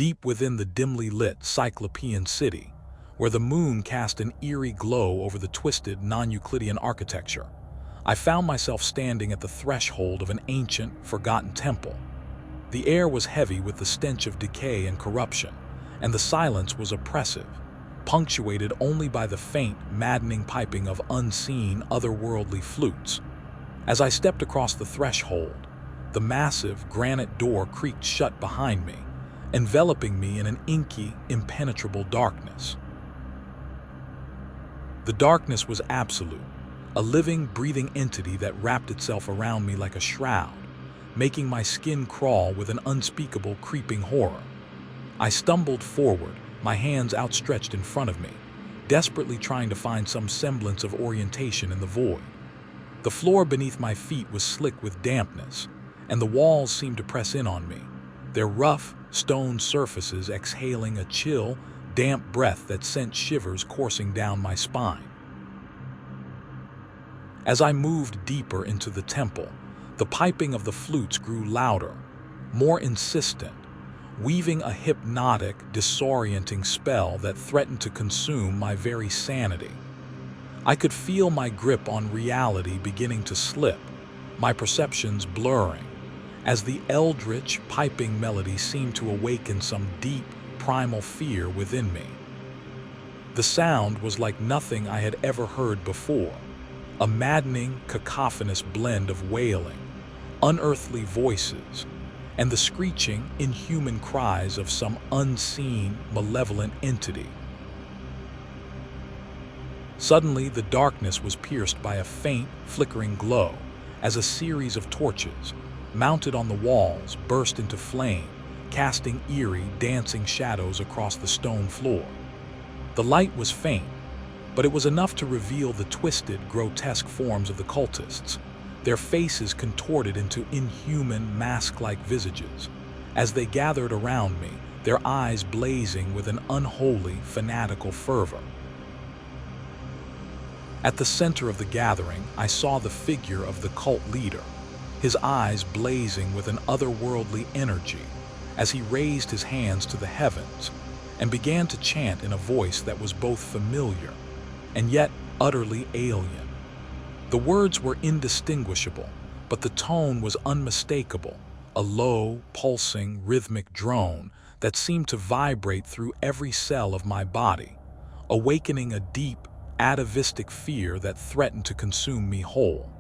deep within the dimly lit cyclopean city, where the moon cast an eerie glow over the twisted non-Euclidean architecture. I found myself standing at the threshold of an ancient, forgotten temple. The air was heavy with the stench of decay and corruption, and the silence was oppressive, punctuated only by the faint, maddening piping of unseen, otherworldly flutes. As I stepped across the threshold, the massive granite door creaked shut behind me, enveloping me in an inky, impenetrable darkness. The darkness was absolute, a living, breathing entity that wrapped itself around me like a shroud, making my skin crawl with an unspeakable, creeping horror. I stumbled forward, my hands outstretched in front of me, desperately trying to find some semblance of orientation in the void. The floor beneath my feet was slick with dampness, and the walls seemed to press in on me, their rough, stone surfaces exhaling a chill, damp breath that sent shivers coursing down my spine. As I moved deeper into the temple, the piping of the flutes grew louder, more insistent, weaving a hypnotic, disorienting spell that threatened to consume my very sanity. I could feel my grip on reality beginning to slip, my perceptions blurring, as the Eldritch piping melody seemed to awaken some deep, primal fear within me. The sound was like nothing I had ever heard before, a maddening, cacophonous blend of wailing, unearthly voices, and the screeching, inhuman cries of some unseen, malevolent entity. Suddenly, the darkness was pierced by a faint, flickering glow as a series of torches, mounted on the walls, burst into flame, casting eerie, dancing shadows across the stone floor. The light was faint, but it was enough to reveal the twisted, grotesque forms of the cultists, their faces contorted into inhuman, mask-like visages. As they gathered around me, their eyes blazing with an unholy, fanatical fervor. At the center of the gathering, I saw the figure of the cult leader, his eyes blazing with an otherworldly energy as he raised his hands to the heavens and began to chant in a voice that was both familiar and yet utterly alien. The words were indistinguishable, but the tone was unmistakable, a low, pulsing, rhythmic drone that seemed to vibrate through every cell of my body, awakening a deep, atavistic fear that threatened to consume me whole.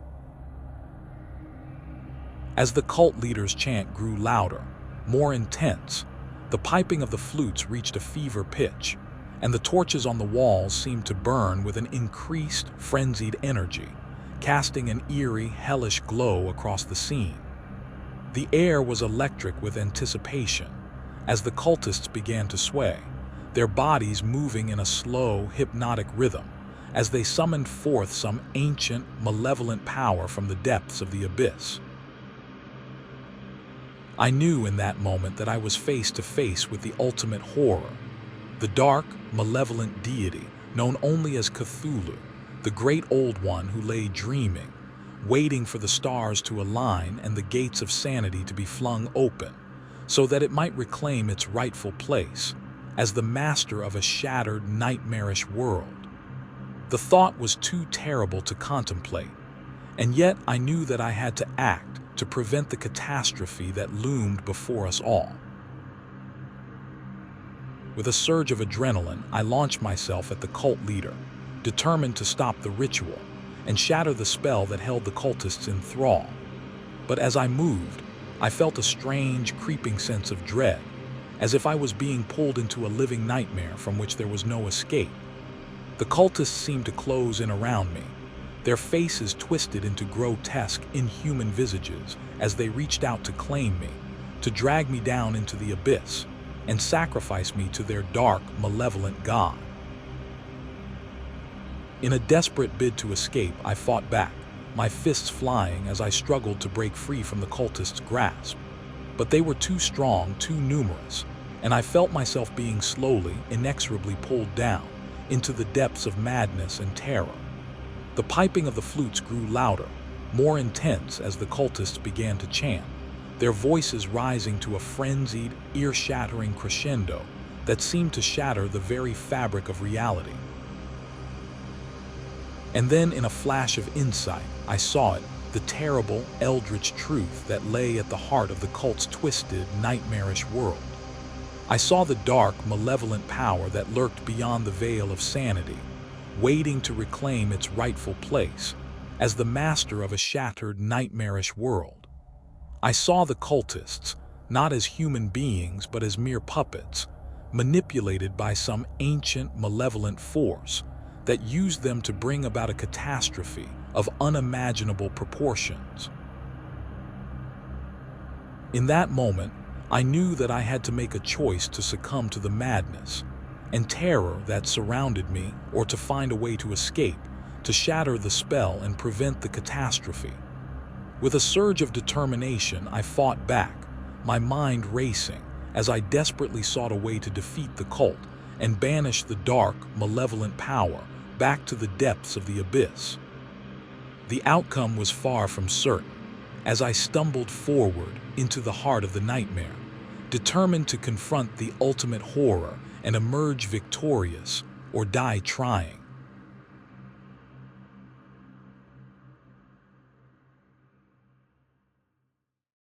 As the cult leader's chant grew louder, more intense, the piping of the flutes reached a fever pitch, and the torches on the walls seemed to burn with an increased, frenzied energy, casting an eerie, hellish glow across the scene. The air was electric with anticipation as the cultists began to sway, their bodies moving in a slow, hypnotic rhythm as they summoned forth some ancient, malevolent power from the depths of the abyss. I knew in that moment that I was face to face with the ultimate horror, the dark, malevolent deity known only as Cthulhu, the great old one who lay dreaming, waiting for the stars to align and the gates of sanity to be flung open, so that it might reclaim its rightful place as the master of a shattered, nightmarish world. The thought was too terrible to contemplate, and yet I knew that I had to act to prevent the catastrophe that loomed before us all. With a surge of adrenaline, I launched myself at the cult leader, determined to stop the ritual and shatter the spell that held the cultists in thrall. But as I moved, I felt a strange, creeping sense of dread, as if I was being pulled into a living nightmare from which there was no escape. The cultists seemed to close in around me, their faces twisted into grotesque, inhuman visages as they reached out to claim me, to drag me down into the abyss, and sacrifice me to their dark, malevolent god. In a desperate bid to escape, I fought back, my fists flying as I struggled to break free from the cultists' grasp. But they were too strong, too numerous, and I felt myself being slowly, inexorably pulled down into the depths of madness and terror. The piping of the flutes grew louder, more intense as the cultists began to chant, their voices rising to a frenzied, ear-shattering crescendo that seemed to shatter the very fabric of reality. And then, in a flash of insight, I saw it, the terrible, eldritch truth that lay at the heart of the cult's twisted, nightmarish world. I saw the dark, malevolent power that lurked beyond the veil of sanity, waiting to reclaim its rightful place as the master of a shattered, nightmarish world. I saw the cultists, not as human beings but as mere puppets, manipulated by some ancient, malevolent force that used them to bring about a catastrophe of unimaginable proportions. In that moment, I knew that I had to make a choice to succumb to the madness and terror that surrounded me, or to find a way to escape, to shatter the spell and prevent the catastrophe. With a surge of determination, I fought back, my mind racing, as I desperately sought a way to defeat the cult and banish the dark, malevolent power back to the depths of the abyss. The outcome was far from certain, as I stumbled forward into the heart of the nightmare, determined to confront the ultimate horror and emerge victorious or die trying.